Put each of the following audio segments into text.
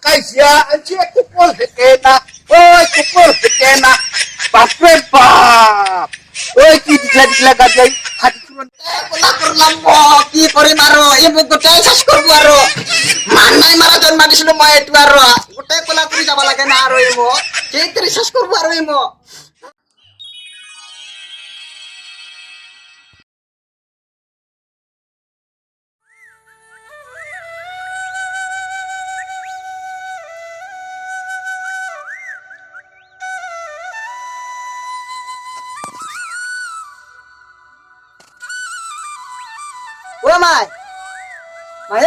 kaisya anci kupul sekena. Oi kupul sekena. Bape bap. Oi ki dikla gajai hati turun. কোলা করলাম কি করিম আৰু এই মোক গোটেই চেছ কৰিব আৰু মান নাই মাৰা জন্ম দিছিলো মই এইটো আৰু গোটেই কোলা কৰি যাব লাগে না আৰু এই মোক কেইটাৰি চেছ কৰিব আৰু এই মোক ও মাই মাই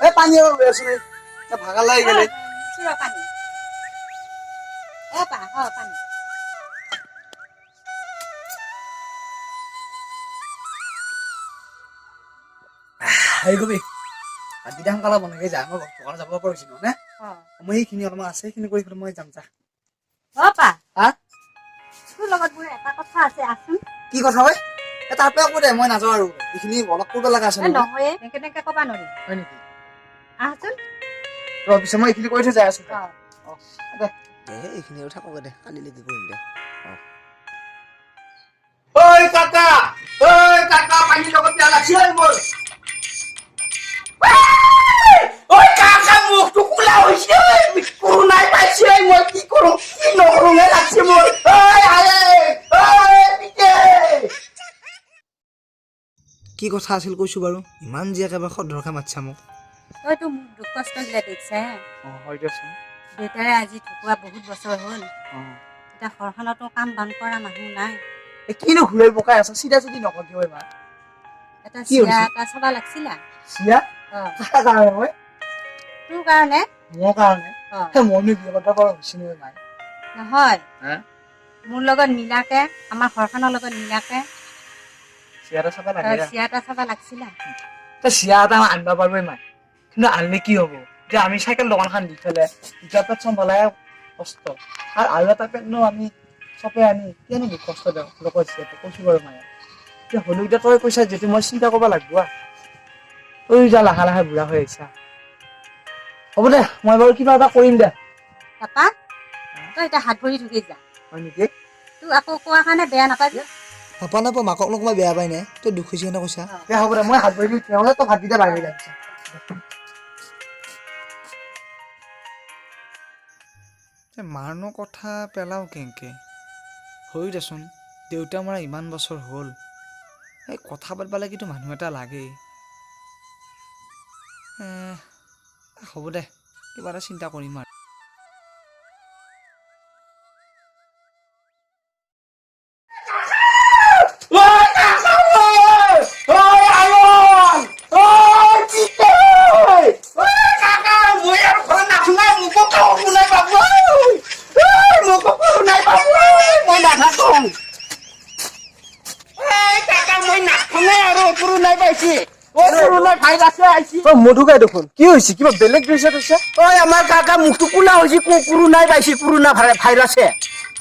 এই পানী অলপ লৈ আছো ভাগা লাগি গেলে পানী পানী হেৰি কবি ভাতকেইটা সোনকালে বনাই যা মই দোকানত যাব পাৰিছিলো নে মই এইখিনি অলপমান আছে সেইখিনি কৰি মই যাম যা তোৰ লগত মোৰ এটা কথা আছে আছোন কি কথা হয় তাৰ পৰা কৈ দে মই নাযাওঁ আৰু এইখিনি অলপ কৰিব লগা আছে নহয় কেনেকে কবা নোৱাৰি হয় নেকি আহচোন পিছে মই এইখিনি কৰি থৈ যাই আছো এইখিনি কথা কগে দে কালিলে কি কৰিম দে Oi kakak pani lokot dia laksian bol. Oi kakak mu tu kula hoisi kurunai paisi moi ki kurung ki no kurungai laksi bol. Oi pike. কি কথা আছিল কৈছো বাৰু ইমান যে একেবাৰে সদৰকা মাতছা মোক তইতো মোক দুখ কষ্ট দিলে দেখিছা হয় দিয়কচোন দেউতাৰে আজি ঢুকুৱা বহুত বছৰ হ'ল এতিয়া ঘৰখনতো কাম বন কৰা মানুহ নাই কিনো ঘূৰাই পকাই আছা চিধা চিধি নকবি ঐ মা এটা চিয়া এটা চাবা লাগছিলা চিয়া কাৰ কাৰণে মই তোৰ কাৰণে মোৰ কাৰণে মইনো বিয়া কথা কৰা হৈছিল ঐ মাই নহয় মোৰ লগত মিলাকে আমাৰ ঘৰখনৰ লগত মিলাকে চিয়া এটা চাবা লাগে চিয়া এটা চাবা লাগছিলা চিয়া এটা আনিব পাৰবো মাই কিন্তু আনিলে কি হব যে আমি চাইকেল দোকানখন দি পেলাই দুটা পেট চম্ভালাই কষ্ট আৰু এটা পেট নো আমি চবে আনি কেনে কষ্ট দিওঁ লোকৰ চিয়াটো কৈছো বাৰু মায়ে এতিয়া হ'লেও এতিয়া তই কৈছা যিটো মই চিন্তা কৰিব লাগিব তই যা লাহে লাহে বুঢ়া হৈ আহিছা হ'ব দে মই বাৰু কিবা এটা কৰিম দে পাপা তই এতিয়া হাত ভৰি ধুই যা হয় নেকি তোক আকৌ কোৱা কাৰণে বেয়া নাপাবি পাপা নাপা মাকক মোক মই বেয়া পাই নাই তই দুখ হৈছে কেনে কৈছা দে হ'ব দে মই হাত ভৰি দিওঁ তেওঁলে তই ভাতকেইটা বাঢ়ি যাইছা মাৰনো কথা পেলাও কেংকে হৈ দেচোন দেউতা মৰা ইমান বছৰ হ'ল এই কথা পাতিব লাগিতো মানুহ এটা লাগেই হ'ব দে কিবা এটা চিন্তা কৰিম আৰু Oi kakak oi ayon. Oi pike. Oi kakak mu ya kona sungai mu kok kurunai babu. Oi mu kok kurunai babu. Moi nak thakong. Oi kakak moi nak thongai aru kurunai paisi. Oi kurunai virus aisi. তই মধুকাই দেখোন কি হৈছে কিবা বেলেগ দৃশ্য কৈছে Oi amar kakak muktu kula hoisi kurunai paisi kuruna virus e.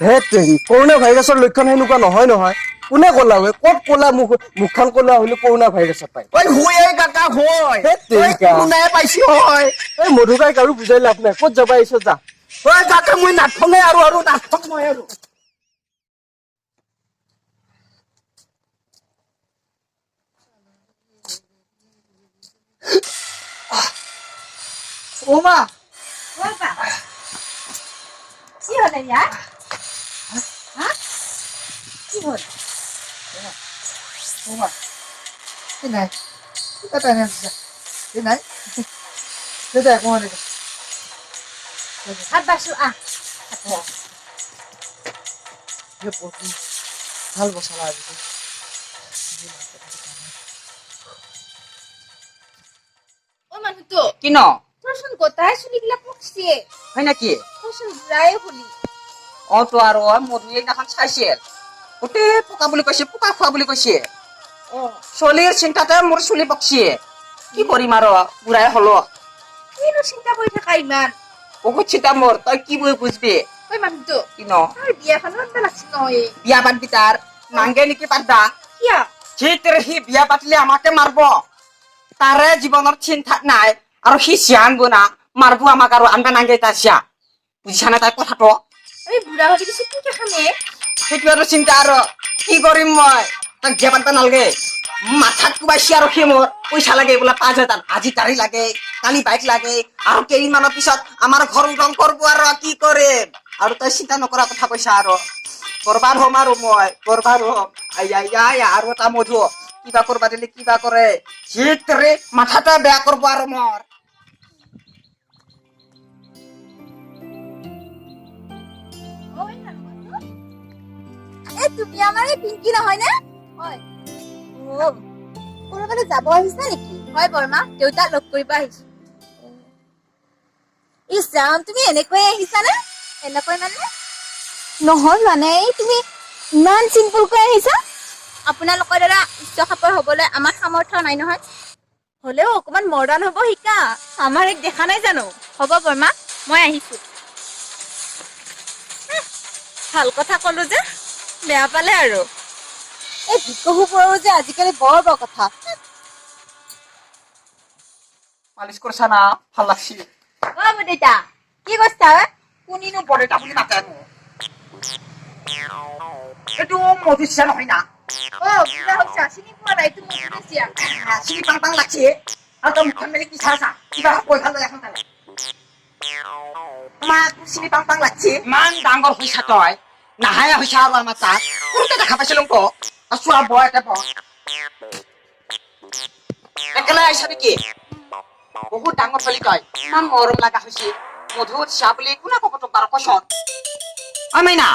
ধেত তেৰি corona ভাইৰাছৰ লক্ষণ সেনেকুৱা নহয় কোনে ক'লা হয় ক'ত ক'লা মুখখন ক'লা হ'লে কৰোণা ভাইৰাছত পায় Oi hui kakak hoi. ধেত Oi তেৰিকা kurunai paisi hoi. এই মধুকাই কাৰো বুজাই লাভ নাই ক'ত যাবা আহিছ যা Oi kakak moi nak thongai aru nak thong moi aru. ও মা কি হলে ইয়াৰ কি হল ও মা এই নাই এটা নাই এই নাই দেউতা একো নাই হাত বাছো ভাল বচালা আজি ও মানুহটো কি ন তোৰচোন গোটাই চুলিগিলা পকছে হয় নাকি তোৰচোন বুঢ়াই হলি তো আৰু মধুৱে এইদিনাখন চাইছিল গোটেই পোকা বুলি কৈছে পোকা খোৱা বুলি কৈছে চলিৰ চিন্তাতে মোৰ চুলি পকছে কি কৰিম আৰু বুঢ়াই হলো কিনো চিন্তা কৰি থাকা ইমান বহুত চিন্তা মোৰ তই কি বুঝবি ঐ মানুহটো কি ন তোৰ বিয়াখনো আনবা লাগছিল নহয় বিয়া পাতবি তাৰ নাংগে নেকি পাতবা কিয় সি বিয়া পাতিলে আমাকে মাৰব তাৰে জীবনেৰ চিন্তা নাই আৰ সি সিয়ানবো না মাৰবো আমাক আৰু আনবা নাগে তাছিয়া বুজিছা না তাই কথাটো আমি বুঢ়া হৈ গৈছো কি খামে সেইটো আৰু চিন্তা আৰু কি কৰিম মই তাক বিয়া পাতা নালগে মাথাত কোবাইছি আৰু সি মোৰ পইচা লাগে বোলে 5,000 আজি গাড়ী লাগে কালি বাইক লাগে আৰু কেইদিনমানৰ পিছত আমাৰ ঘৰ ৰং কৰব আৰু কি কৰিম আৰু তই চিন্তা নকৰা কথা কৈছা আৰু বৰবাদ হ'ম আৰু মই বৰবাদ হ'ম আই আৰু এটা মধু কিবা কৰবা দিলে কিবা কৰে জিতৰে মাথাটা বেয়া কৰব আৰু মোৰ তুমি আমাৰ এই পিংকি নহয় নে হয় ক'ৰবালৈ যাব আহিছা নেকি হয় বৰমা দেউতাক লগ কৰিব আহিছো ইছ ৰাম তুমি এনেকৈ আহিছানে এনেকৈ মানে নহয় মানে তুমি ইমান চিম্পুলকৈ আহিছা আপোনালোকৰ দ্বাৰা উচ্চ খাপৰ হ'বলৈ আমাৰ সামৰ্থ্য নাই নহয় হ'লেও অকণমান মডাৰ্ণ হ'ব শিকা আমাৰ এক দেখা নাই জানো হ'ব বৰমা মই আহিছো ভাল কথা ক'লো যে বেয়া পালে আৰু এই ভিকহুবোৰৰ যে আজিকালি বৰ কথা মালিচ কৰছা না ভাল লাগছি অ দেউতা কি কৈছা কোনিনো বৰটা বুলি মাতে এইটো মধুচিয়া নহয় না অ কিবা হৈছে চিনি পোৱা নাই তুমি মধুচিয়া চিনি পাং লাগছি আৰু তই মুখখন মেলি কি চাছা কিবা কৈ ভাল এখন তালে তোমাক চিনি পাং লাগছি ইমান ডাঙৰ হৈছা তই নাহায়া হৈছা আৰু আমাৰ তাত কোনটা দেখা পাইছিলো ক চোৱা বয় এটা ব একেলাই আহিছা নেকি বহুত ডাঙৰ ছোৱালী তই ইমান মৰম লগা হৈছে মধুত চাহ বুলি কোনে কব তোক বাৰু কচোন অ মাইনা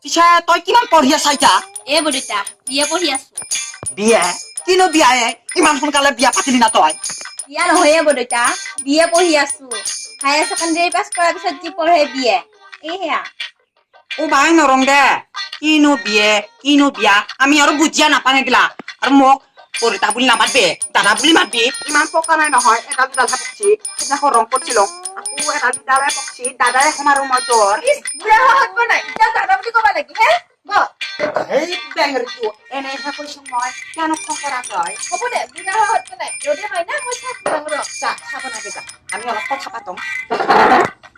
পিছে তই কিমান পঢ়ি আছা এতিয়া এ বডিতা বিয়ে পঢ়ি আছো বিয়া কিনো বিয়ায়ে ইমান সোনকালে বিয়া পাতিলি না তই বিয়া নহয় বডিতা বিয়ে পঢ়ি আছো হায়াৰ ছেকেণ্ডাৰী পাছ কৰাৰ পিছত যি পঢ়ে বিয়ে এয়া ও ভাই নৰং দে কিনো বিয়ে কিনো বিয়া আমি আৰু বুজিয়া নাপাং এগিলা আৰু মোক পৰিতা বুলি নামাতবি দাদা বুলি মাতবি ইমান পকা নাই নহয় এডাল দুডালহে পকছি সেইদিনাখন ৰং কৰিছিলো আকৌ এডাল দুডালহে পকছি দাদাই সোমাৰো মই তোৰ বুঢ়া হব নাই এতিয়া দাদা বুলি ক'ব লাগি হে সেই বেংৰিটো এনেহে কৈছো মই কেন খং কৰা তই হ'ব দে বুঢ়া হব নাই ৰ'দে হয় না মই চাহ খাওঁ ৰ যা চাব নাগে যা আমি অলপ কথা পাতোঁ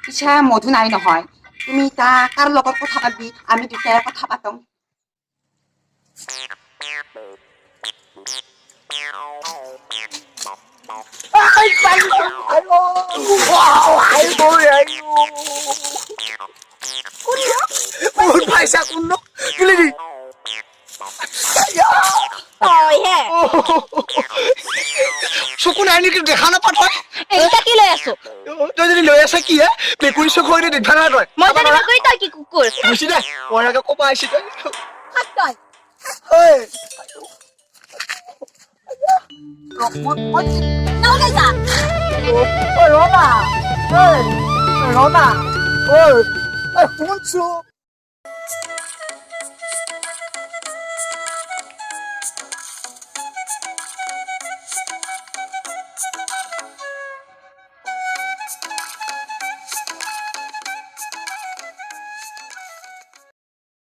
পিছে মধু নাই নহয় তুমি তা কাৰ লগত কথা পাতবি আমি দুটাই কথা পাতোঁ পইচা কোন তুলি দি তই হে চকু নাই নেকি দেখা নাপা তই এইটা কি লৈ আছো তই যদি লৈ আছা কি হে মেকুৰী চকু হৈ দেখা নাই তই মই জানি মেকুৰী তই কি কুকুৰ বুজি দে মই আগে ক'ব আহিছি তই হাত তই নহ'লে যা ৰনা শুনছো